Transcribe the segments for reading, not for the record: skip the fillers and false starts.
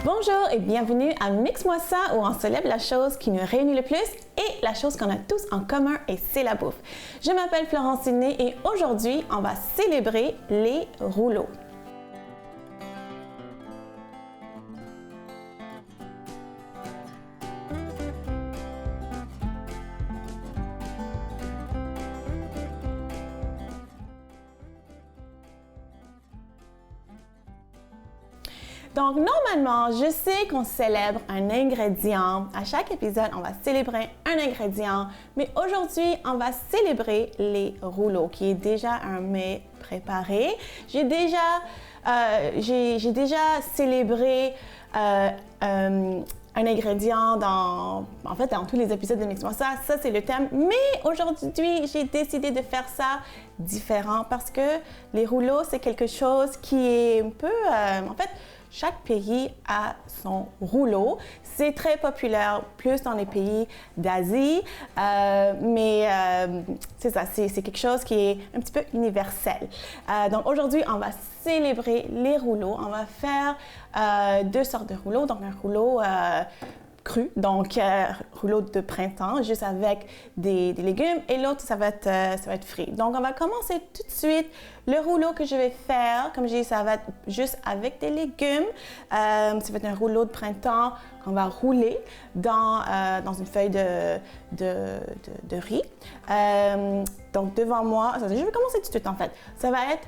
Bonjour et bienvenue à Mix-moi ça où on célèbre la chose qui nous réunit le plus et la chose qu'on a tous en commun et c'est la bouffe. Je m'appelle Florence Sidney et aujourd'hui on va célébrer les rouleaux. Donc, normalement, je sais qu'on célèbre un ingrédient. À chaque épisode, on va célébrer un ingrédient. Mais aujourd'hui, on va célébrer les rouleaux, qui est déjà un mets préparé. J'ai déjà célébré un ingrédient dans tous les épisodes de Mix-moi ça. Ça, c'est le thème. Mais aujourd'hui, j'ai décidé de faire ça différent parce que les rouleaux, c'est quelque chose qui est un peu... chaque pays a son rouleau. C'est très populaire, plus dans les pays d'Asie, mais c'est ça, c'est quelque chose qui est un petit peu universel. Donc aujourd'hui, on va célébrer les rouleaux. On va faire deux sortes de rouleaux. Donc un rouleau cru, donc rouleau de printemps, juste avec des légumes, et l'autre, ça va être frit. Donc, on va commencer tout de suite. Le rouleau que je vais faire, comme je dis, ça va être juste avec des légumes. Ça va être un rouleau de printemps qu'on va rouler dans une feuille de riz. Donc, devant moi, je vais commencer tout de suite, en fait. Ça va être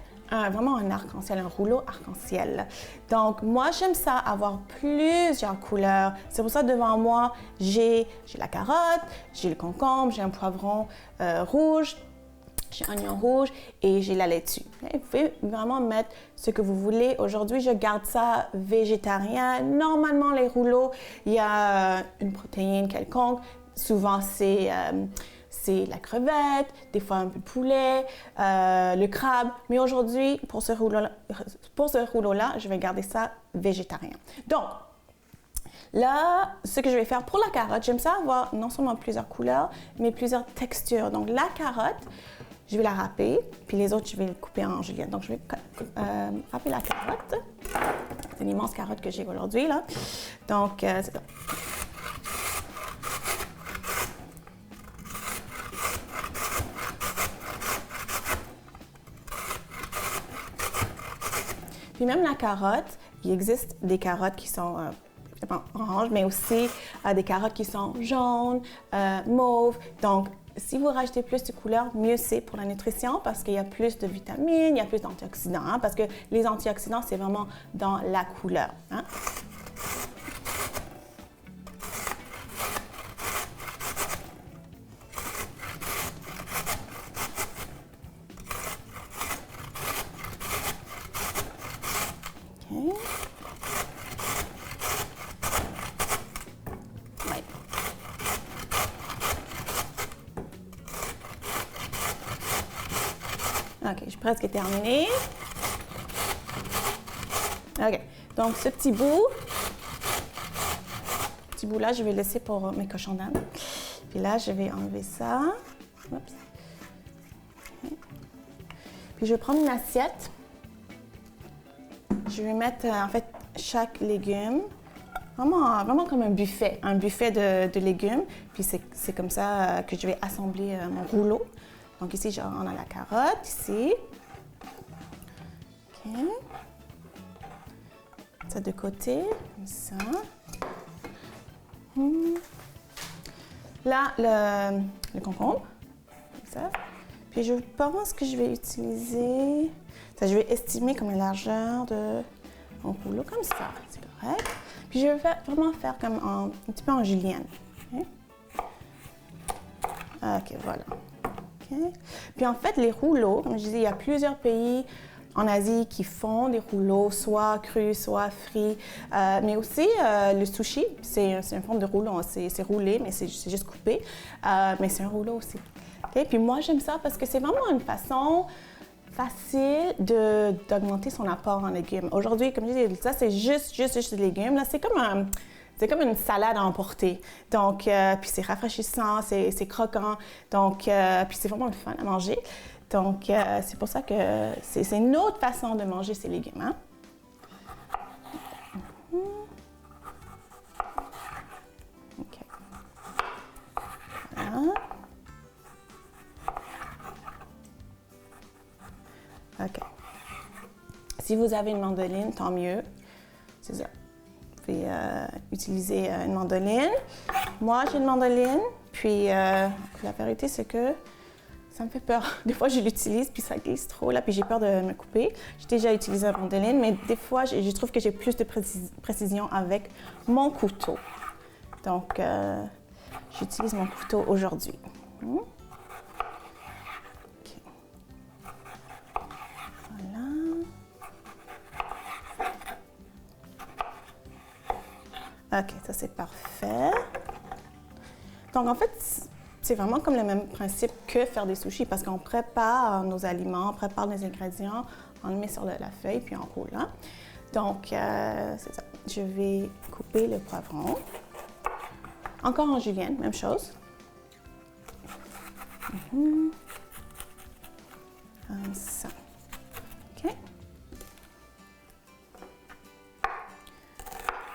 vraiment un arc-en-ciel, un rouleau arc-en-ciel. Donc, moi, j'aime ça, avoir plusieurs couleurs. C'est pour ça, devant moi, j'ai la carotte, j'ai le concombre, j'ai un poivron rouge, j'ai un oignon rouge et j'ai la laitue. Vous pouvez vraiment mettre ce que vous voulez. Aujourd'hui, je garde ça végétarien. Normalement, les rouleaux, il y a une protéine quelconque. Souvent, c'est la crevette, des fois un peu de poulet, le crabe. Mais aujourd'hui, pour ce rouleau-là, je vais garder ça végétarien. Donc, là, ce que je vais faire pour la carotte, j'aime ça avoir non seulement plusieurs couleurs, mais plusieurs textures. Donc, la carotte, je vais la râper, puis les autres, je vais les couper en julienne. Donc, je vais râper la carotte. C'est une immense carotte que j'ai aujourd'hui, là. Donc, c'est ça. Puis même la carotte, il existe des carottes qui sont oranges, mais aussi des carottes qui sont jaunes, mauves. Donc, si vous rajoutez plus de couleurs, mieux c'est pour la nutrition parce qu'il y a plus de vitamines, il y a plus d'antioxydants. Hein, parce que les antioxydants, c'est vraiment dans la couleur. Hein. OK, je suis presque terminée. OK, donc ce petit bout-là, je vais le laisser pour mes cochons d'Inde. Puis là, je vais enlever ça. Oups. Okay. Puis je vais prendre une assiette. Je vais mettre, en fait, chaque légume. Vraiment comme un buffet de légumes. Puis c'est comme ça que je vais assembler mon rouleau. Donc ici, genre, on a la carotte, ici. OK. Ça de côté, comme ça. Là, le concombre, comme ça. Puis je pense que je vais utiliser... Ça, je vais estimer comme la largeur de mon rouleau, comme ça. C'est correct. Puis je vais vraiment faire comme un petit peu en julienne. OK, OK, voilà. Okay. Puis en fait, les rouleaux, comme je disais, il y a plusieurs pays en Asie qui font des rouleaux, soit crus, soit frits. Mais aussi, le sushi, c'est une forme de rouleau. C'est roulé, mais c'est juste coupé. Mais c'est un rouleau aussi. Okay. Puis moi, j'aime ça parce que c'est vraiment une façon facile d'augmenter son apport en légumes. Aujourd'hui, comme je disais, ça, c'est juste des légumes. Là, c'est comme une salade à emporter. Donc, puis c'est rafraîchissant, c'est croquant. Donc, puis c'est vraiment le fun à manger. Donc, c'est pour ça que c'est une autre façon de manger ces légumes. Hein? OK. Si vous avez une mandoline, tant mieux. C'est ça. Vous pouvez utiliser une mandoline. Moi, j'ai une mandoline, puis la vérité, c'est que ça me fait peur. Des fois, je l'utilise, puis ça glisse trop, là, puis j'ai peur de me couper. J'ai déjà utilisé une mandoline, mais des fois, je trouve que j'ai plus de précision avec mon couteau. Donc, j'utilise mon couteau aujourd'hui. Okay. Voilà. OK, ça c'est parfait. Donc, en fait, c'est vraiment comme le même principe que faire des sushis parce qu'on prépare nos aliments, on prépare les ingrédients, on le met sur la feuille puis on roule. Hein? Donc, c'est ça. Je vais couper le poivron. Encore en julienne, même chose. Comme ça. OK.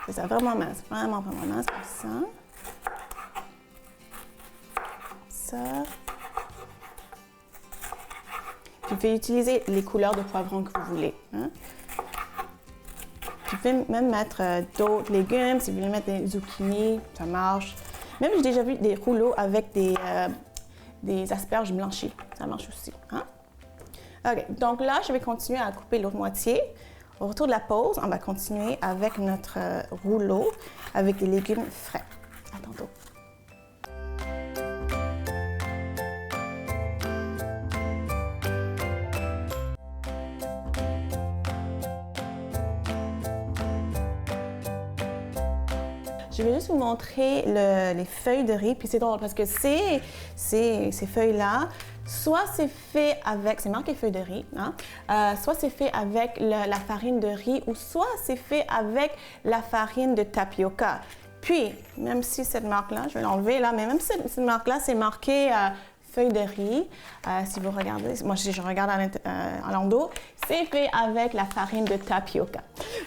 C'est ça, vraiment mince, vraiment mince, comme ça. Vous pouvez utiliser les couleurs de poivron que vous voulez. Hein? Vous pouvez même mettre d'autres légumes. Si vous voulez mettre des zucchini, ça marche. Même j'ai déjà vu des rouleaux avec des asperges blanchies. Ça marche aussi. Hein? OK, donc là, je vais continuer à couper l'autre moitié. Au retour de la pause, on va continuer avec notre rouleau avec des légumes frais. À tantôt. Je vais juste vous montrer les feuilles de riz, puis c'est drôle parce que ces feuilles-là, soit c'est fait avec, c'est marqué feuilles de riz, hein? Soit c'est fait avec la farine de riz ou soit c'est fait avec la farine de tapioca. Puis, même si cette marque-là, je vais l'enlever là, mais même si cette marque-là, c'est marqué feuilles de riz. Si vous regardez, moi je regarde à l'endos, c'est fait avec la farine de tapioca.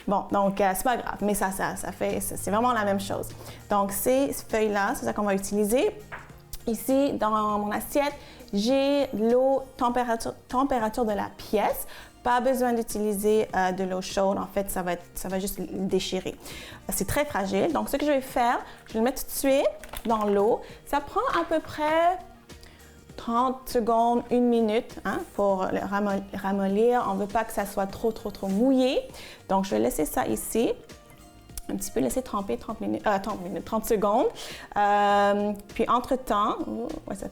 Bon, donc c'est pas grave, mais ça fait, c'est vraiment la même chose. Donc ces feuilles-là, c'est ça qu'on va utiliser. Ici, dans mon assiette, j'ai l'eau température de la pièce. Pas besoin d'utiliser de l'eau chaude. En fait, ça va juste le déchirer. C'est très fragile. Donc, ce que je vais faire, je vais le mettre tout de suite dans l'eau. Ça prend à peu près 30 secondes, 1 minute hein, pour le ramollir. On ne veut pas que ça soit trop mouillé. Donc, je vais laisser ça ici. Un petit peu laisser tremper 30 secondes. Puis entre-temps,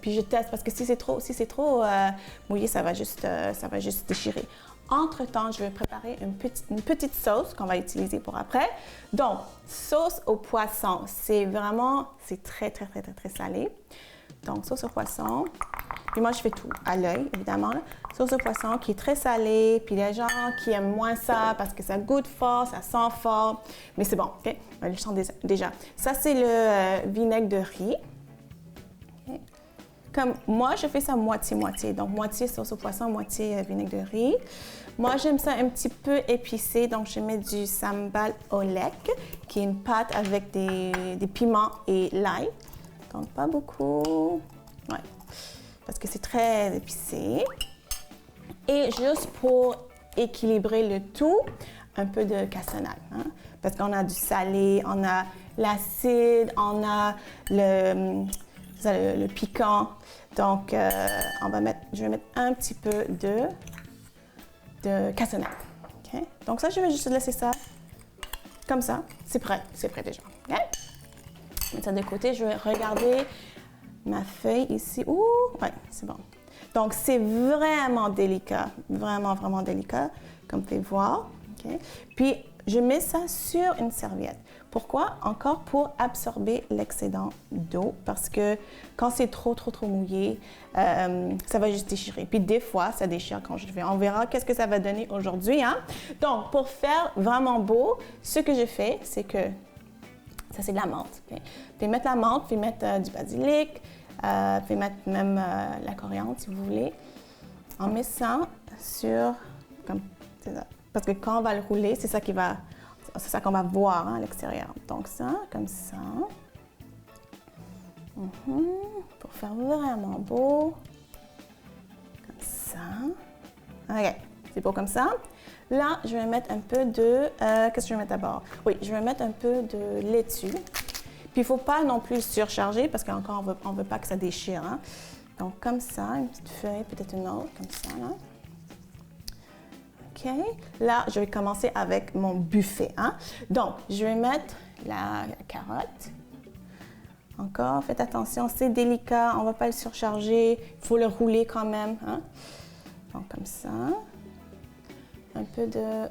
puis je teste parce que si c'est trop mouillé, ça va juste déchirer. Entre-temps, je vais préparer une petite sauce qu'on va utiliser pour après. Donc, sauce au poisson, c'est très salé. Donc, sauce au poisson. Puis moi, je fais tout à l'œil, évidemment. Là. Sauce au poisson qui est très salée. Puis les gens qui aiment moins ça parce que ça goûte fort, ça sent fort. Mais c'est bon, OK? Je le sens déjà. Ça, c'est le vinaigre de riz. Okay. Comme moi, je fais ça moitié-moitié. Donc, moitié sauce au poisson, moitié vinaigre de riz. Moi, j'aime ça un petit peu épicé. Donc, je mets du sambal olek, qui est une pâte avec des piments et l'ail. Donc, pas beaucoup. Ouais. Parce que c'est très épicé. Et juste pour équilibrer le tout, un peu de cassonade. Hein? Parce qu'on a du salé, on a l'acide, on a le piquant. Donc, je vais mettre un petit peu de cassonade. Okay? Donc ça, je vais juste laisser ça comme ça. C'est prêt déjà. Okay? Mettre ça de côté, je vais regarder ma feuille ici. Ouh, ouais, c'est bon. Donc, c'est vraiment délicat, vraiment délicat, comme vous pouvez voir. Okay? Puis, je mets ça sur une serviette. Pourquoi? Encore pour absorber l'excédent d'eau, parce que quand c'est trop mouillé, ça va juste déchirer. Puis des fois, ça déchire quand je le fais. On verra qu'est-ce que ça va donner aujourd'hui. Hein? Donc, pour faire vraiment beau, ce que je fais, c'est que ça, c'est de la menthe. Okay? Vous pouvez mettre la menthe, vous pouvez mettre du basilic, vous pouvez mettre même la coriandre si vous voulez. On met ça sur, c'est ça. Parce que quand on va le rouler, c'est ça qu'on va voir hein, à l'extérieur. Donc ça, comme ça. Pour faire vraiment beau. Comme ça. OK, c'est beau comme ça. Là, je vais mettre un peu de... qu'est-ce que je vais mettre d'abord? Oui, je vais mettre un peu de laitue. Puis, il ne faut pas non plus surcharger parce qu'encore, on ne veut pas que ça déchire. Hein? Donc, comme ça, une petite feuille, peut-être une autre, comme ça. Là. OK. Là, je vais commencer avec mon buffet. Hein? Donc, je vais mettre la carotte. Encore, faites attention, c'est délicat, on ne va pas le surcharger. Il faut le rouler quand même. Hein? Donc, comme ça. Un peu de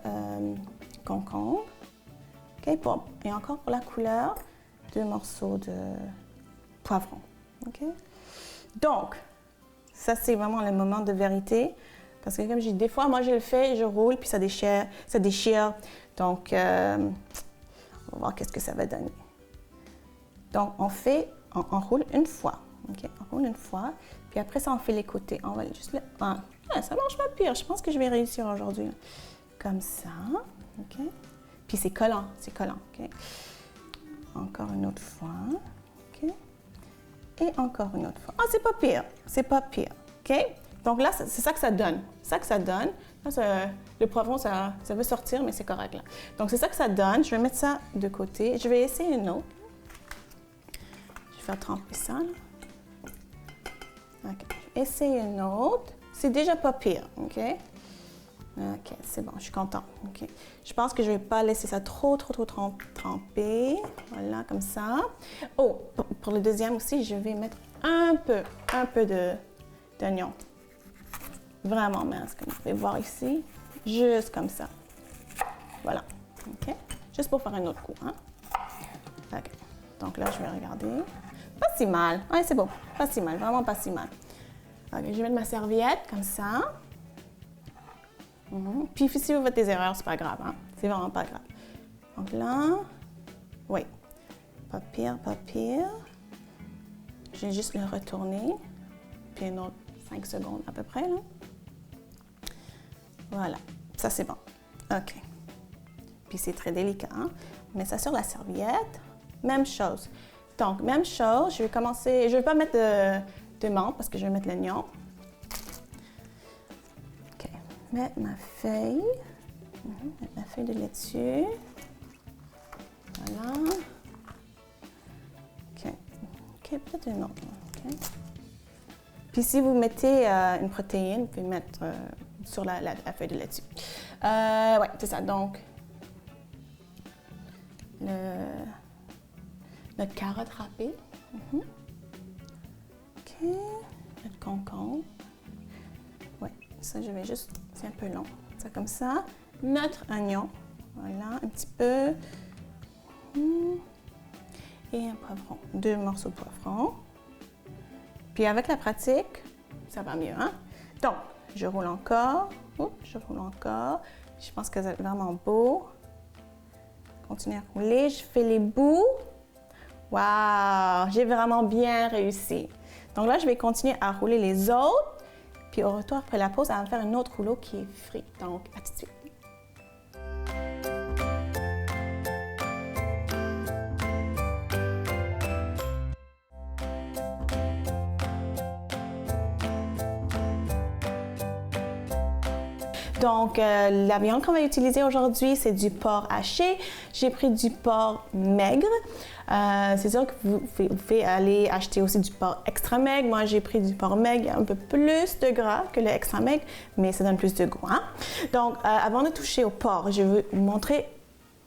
concombre. OK, et encore pour la couleur, 2 morceaux de poivron. OK? Donc, ça, c'est vraiment le moment de vérité. Parce que comme je dis, des fois, moi, je le fais, je roule, puis ça déchire. Donc, on va voir qu'est-ce que ça va donner. Donc, on roule une fois. OK? On roule une fois. Puis après ça, on fait les côtés. On va juste là. Ça marche pas pire. Je pense que je vais réussir aujourd'hui. Comme ça. OK? Puis c'est collant. OK? Encore une autre fois. OK? Et encore une autre fois. C'est pas pire. OK? Donc là, c'est ça que ça donne. Là, le poivron, ça veut sortir, mais c'est correct là. Donc c'est ça que ça donne. Je vais mettre ça de côté. Je vais essayer une autre. Je vais faire tremper ça. Là. OK. Je vais essayer une autre. C'est déjà pas pire. OK? OK, c'est bon, je suis contente. OK. Je pense que je ne vais pas laisser ça trop tremper. Voilà, comme ça. Oh, pour le deuxième aussi, je vais mettre un peu d'oignon. Vraiment mince, comme vous pouvez voir ici. Juste comme ça. Voilà. OK? Juste pour faire un autre coup. Hein? OK. Donc là, je vais regarder. Pas si mal. Oui, c'est bon. Pas si mal. Vraiment pas si mal. OK, je vais mettre ma serviette comme ça. Puis si vous faites des erreurs, c'est pas grave. Hein? C'est vraiment pas grave. Donc là, oui. Pas pire. Je vais juste le retourner. Puis une autre 5 secondes à peu près. Là. Voilà. Ça, c'est bon. OK. Puis c'est très délicat. Hein? Mets ça sur la serviette. Même chose. Donc, même chose. Je vais commencer... Je ne vais pas mettre de menthe parce que je vais mettre l'oignon. OK. Mettre ma feuille. Mettre ma feuille de laitue. Voilà. OK. OK, peut-être une autre. OK. Puis si vous mettez une protéine, vous pouvez mettre sur la feuille de laitue. Oui, c'est ça. Donc, notre carotte râpée. OK. Notre concombre. Oui, ça, je vais juste... C'est un peu long. Ça comme ça. Notre oignon. Voilà, un petit peu. Et un poivron. 2 morceaux de poivron. Puis avec la pratique, ça va mieux, hein? Donc, je roule encore. Je pense que c'est vraiment beau. Continue à rouler. Je fais les bouts. Waouh! J'ai vraiment bien réussi. Donc là, je vais continuer à rouler les autres. Puis au retour, après la pause, on va faire un autre rouleau qui est frit. Donc, à tout de suite. Donc, la viande qu'on va utiliser aujourd'hui, c'est du porc haché. J'ai pris du porc maigre. C'est sûr que vous pouvez aller acheter aussi du porc extra maigre. Moi, j'ai pris du porc maigre. Il y a un peu plus de gras que le extra maigre, mais ça donne plus de goût. Hein? Donc, avant de toucher au porc, je vais vous montrer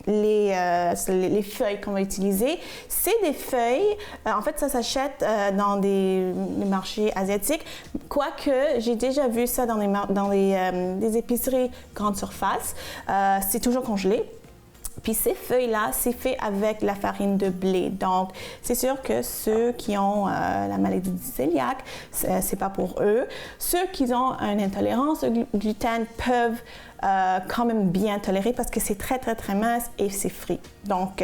les feuilles qu'on va utiliser. C'est des feuilles, en fait, ça s'achète dans des marchés asiatiques, quoique j'ai déjà vu ça dans des épiceries grande surface. C'est toujours congelé. Puis ces feuilles-là, c'est fait avec la farine de blé. Donc, c'est sûr que ceux qui ont la maladie du cœliaque, c'est pas pour eux. Ceux qui ont une intolérance au gluten peuvent quand même bien toléré parce que c'est très, très, très mince et c'est frit. Donc,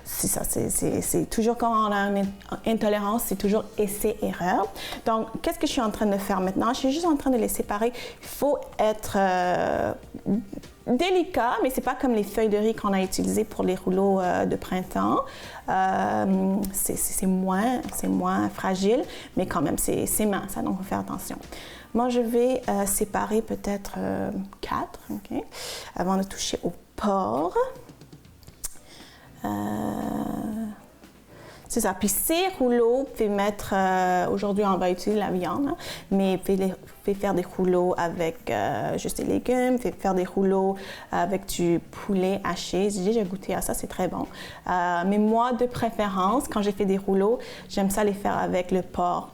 c'est ça, c'est toujours quand on a une intolérance, c'est toujours essai-erreur. Donc, qu'est-ce que je suis en train de faire maintenant? Je suis juste en train de les séparer. Il faut être délicat, mais c'est pas comme les feuilles de riz qu'on a utilisées pour les rouleaux de printemps. C'est moins fragile, mais quand même, c'est mince, hein, donc il faut faire attention. Moi, je vais séparer peut-être 4, okay, avant de toucher au porc. C'est ça. Puis ces rouleaux, vous pouvez mettre, aujourd'hui on va utiliser la viande, hein, mais vous pouvez faire des rouleaux avec juste des légumes, vous pouvez faire des rouleaux avec du poulet haché. J'ai déjà goûté à ça, c'est très bon. Mais moi, de préférence, quand j'ai fait des rouleaux, j'aime ça les faire avec le porc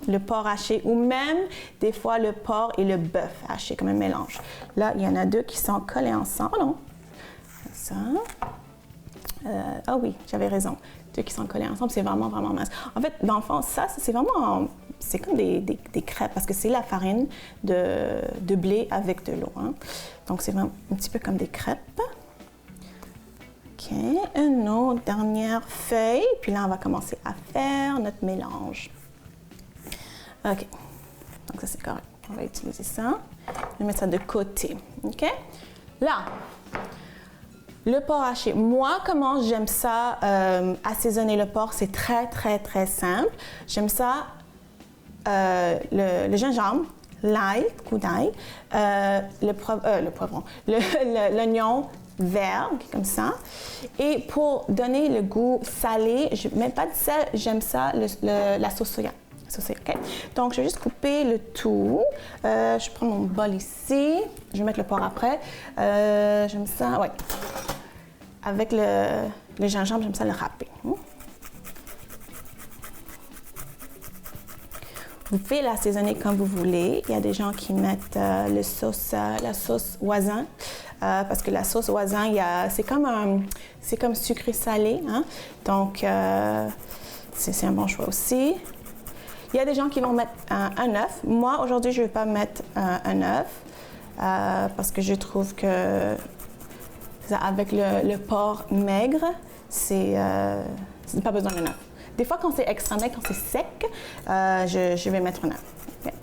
haché ou même des fois le porc et le bœuf haché, comme un mélange. Là, il y en a 2 qui sont collés ensemble. Oh non, ça. Ah oui, j'avais raison. 2 qui sont collés ensemble, c'est vraiment, vraiment mince. En fait, dans le fond, ça, c'est vraiment... C'est comme des crêpes parce que c'est la farine de blé avec de l'eau. Hein. Donc, c'est vraiment un petit peu comme des crêpes. OK. Une autre dernière feuille. Puis là, on va commencer à faire notre mélange. OK. Donc, ça, c'est correct. On va utiliser ça. Je vais mettre ça de côté. OK? Là, le porc haché. Moi, comment j'aime ça assaisonner le porc, c'est très, très, très simple. J'aime ça, le gingembre, l'ail, coup d'ail, le poivron, l'oignon vert, comme ça. Et pour donner le goût salé, je ne mets pas de sel, j'aime ça, la sauce soya. Okay. Donc, je vais juste couper le tout. Je prends mon bol ici. Je vais mettre le porc après. J'aime ça, ouais. Avec le gingembre, j'aime ça le râper. Vous pouvez l'assaisonner comme vous voulez. Il y a des gens qui mettent la sauce voisin. Parce que la sauce voisin, c'est comme sucré salé. Hein? Donc, c'est un bon choix aussi. Il y a des gens qui vont mettre un œuf. Moi, aujourd'hui, je ne vais pas mettre un œuf parce que je trouve que avec le porc maigre, c'est pas besoin d'un œuf. Des fois, quand c'est extra maigre, quand c'est sec, je vais mettre un œuf. Okay.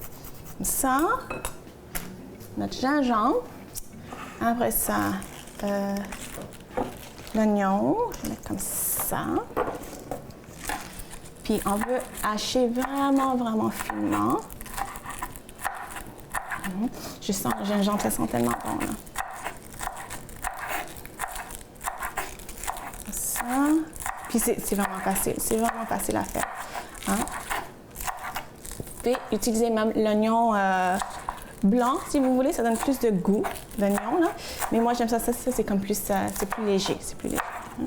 Comme ça, notre gingembre. Après ça, l'oignon. Je vais mettre comme ça. Puis on veut hacher vraiment, vraiment finement. Je sens le gingembre, ça sent tellement bon. Là. Comme ça. Puis c'est vraiment facile à faire. Hein? Vous pouvez utiliser même l'oignon blanc si vous voulez, ça donne plus de goût, l'oignon. Là. Mais moi j'aime ça c'est comme plus, c'est plus léger. Hein?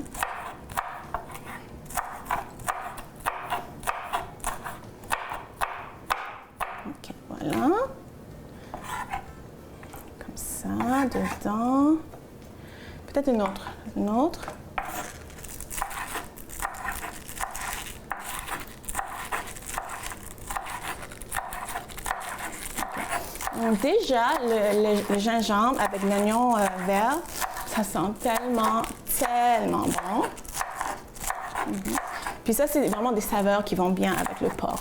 Voilà. Comme ça, dedans. Peut-être une autre. Donc déjà, le gingembre avec l'oignon vert, ça sent tellement, tellement bon. Puis ça, c'est vraiment des saveurs qui vont bien avec le porc.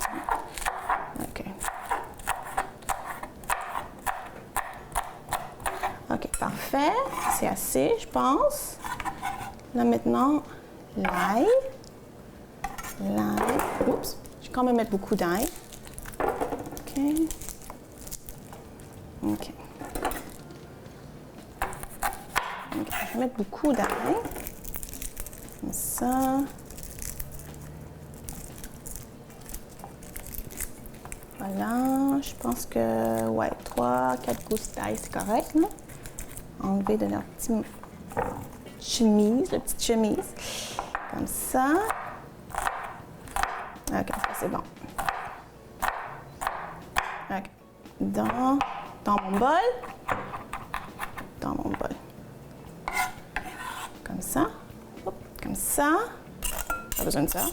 OK, parfait. C'est assez, je pense. Là, maintenant, l'ail. Oups, je vais quand même mettre beaucoup d'ail. OK. Je vais mettre beaucoup d'ail. Comme ça. Voilà, je pense que, 3-4 gousses d'ail, c'est correct, non? Enlever de leur petite chemise, comme ça. OK, ça c'est bon. OK. Dans mon bol. Comme ça. Comme ça. Pas besoin de ça.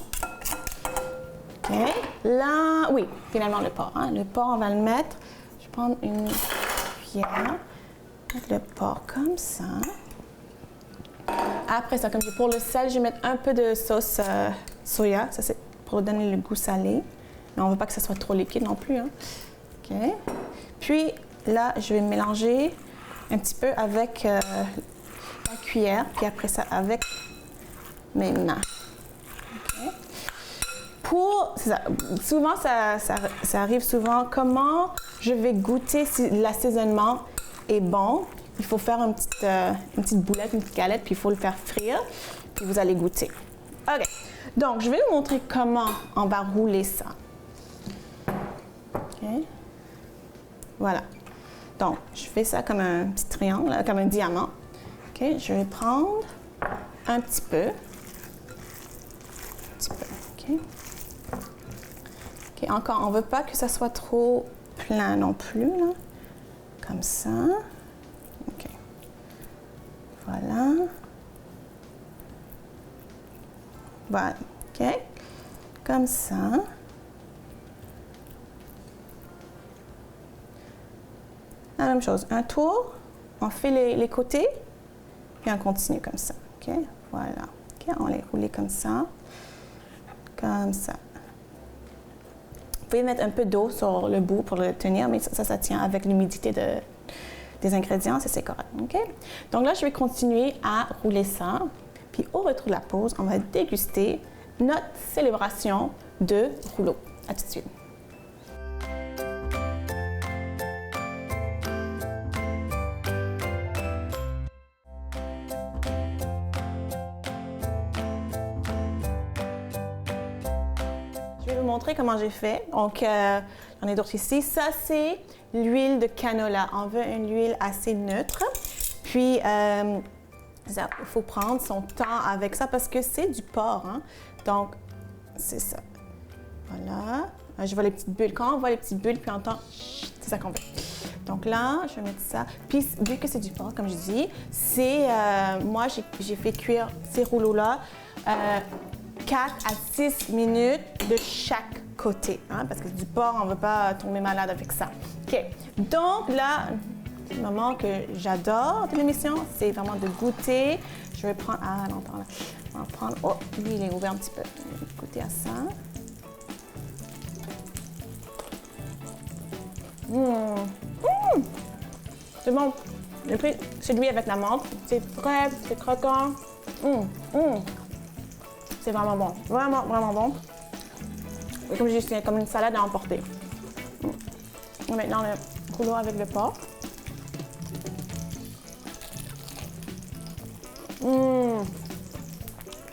OK. Là, oui, finalement le porc. Hein. Le porc, on va le mettre. Je vais prendre une cuillère. mettre le porc comme ça. Après ça, comme je dis, pour le sel, je vais mettre un peu de sauce soya. Ça, c'est pour donner le goût salé. Mais on ne veut pas que ça soit trop liquide non plus. Hein. OK. Puis là, je vais mélanger un petit peu avec la cuillère. Puis après ça, avec mes mains. Okay. Souvent, ça arrive souvent. Comment je vais goûter si l'assaisonnement est bon? Il faut faire une petite boulette, une petite galette, puis il faut le faire frire, puis vous allez goûter. OK. Donc, je vais vous montrer comment on va rouler ça. OK. Voilà. Donc, je fais ça comme un petit triangle, comme un diamant. OK. Je vais prendre un petit peu. OK. OK. Encore, on ne veut pas que ça soit trop plein non plus, là. Comme ça. OK. Voilà. Voilà. OK. Comme ça. La même chose. Un tour. On fait les côtés. Puis on continue comme ça. OK. Voilà. OK. On les roule comme ça. Comme ça. Vous pouvez mettre un peu d'eau sur le bout pour le tenir, mais ça tient avec l'humidité des ingrédients, c'est correct. OK? Donc là, je vais continuer à rouler ça. Puis au retour de la pause, on va déguster notre célébration de rouleau. À tout de suite. Je vais vous montrer comment j'ai fait. Donc, j'en ai d'autres ici. Ça, c'est l'huile de canola. On veut une huile assez neutre. Puis, il faut prendre son temps avec ça parce que c'est du porc. Hein? Donc, c'est ça. Voilà. Je vois les petites bulles. Quand on voit les petites bulles, puis on entend, c'est ça qu'on veut. Donc là, je vais mettre ça. Puis, vu que c'est du porc, comme je dis, moi, j'ai fait cuire ces rouleaux-là 4 à 6 minutes de chaque côté, hein, parce que du porc, on ne veut pas tomber malade avec ça. OK. Donc là, le moment que j'adore de l'émission, c'est vraiment de goûter. Je vais prendre... Ah, non, attends, là. On va prendre... Oh, lui, il est ouvert un petit peu. Je vais goûter à ça. C'est bon. J'ai pris celui avec la menthe. C'est frais, c'est croquant. C'est vraiment bon. Vraiment, vraiment bon. Et comme je dis, c'est comme une salade à emporter. Maintenant, le rouleau avec le porc.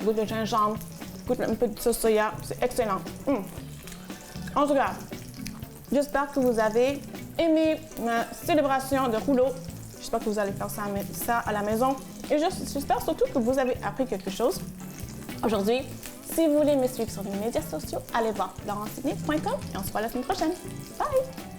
Goût de gingembre, goût un peu de sauce soya. C'est excellent. En tout cas, j'espère que vous avez aimé ma célébration de rouleau. J'espère que vous allez faire ça à la maison. Et j'espère surtout que vous avez appris quelque chose aujourd'hui. Si vous voulez me suivre sur les médias sociaux, allez voir laurencesidney.com et on se voit la semaine prochaine. Bye!